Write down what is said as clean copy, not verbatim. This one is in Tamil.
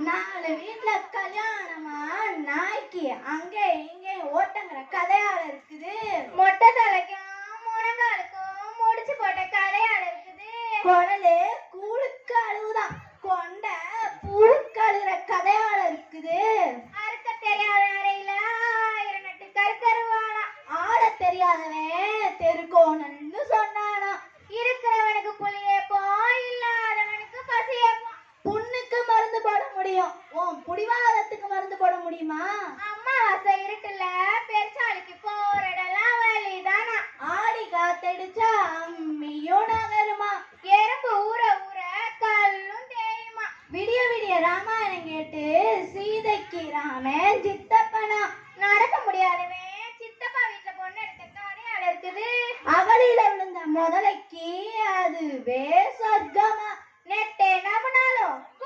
நாலு வீட்டுல கல்யாணமா நாய்க்கு அங்கே இங்கே ஓட்டங்கிற கதையால இருக்குது. மொட்டை தலைக்கும் முழங்காலுக்கும் முடிச்சு போட்ட கதையால இருக்குது. குடலு கூழுக்கு அழுவுதான், கொண்ட புழுக்கு அழுகிற கதையால இருக்குது. அறுக்க தெரியாத அறையில 1008 கருக்கருவானா. ஆட தெரியாதவன் தெருக்கோணல்னு சொன்னானா. இருக்கிறவனுக்கு புளியேப்போ, இல்லாதவனுக்கு பசியேப்போ. புண்ணுக்கு மருந்து போட முடியும், உன் புடிவாதத்துக்கு மருந்து போட முடியுமா? அம்மாவாசை இருட்டுல பெருச்சாளிக்கு போறடெல்லாம் வலிதானா. ஆடி காத்தடிச்சா அம்மியும் நகருமா. எறும்பு ஊற ஊற கல்லும் தேயுமா. விடிய விடிய ராமாயணம் கேட்டு சீதைக்கு ராமன் சித்தப்பனா. நடக்க முடியாதவன் சித்தப்பா வீட்டுல பொண்ணு எடுத்த கதையால இருக்குது. அவளில விழுந்த முதலைக்கு அதுவே சொர்க்கமா. நெட்டே நம்பினாலும்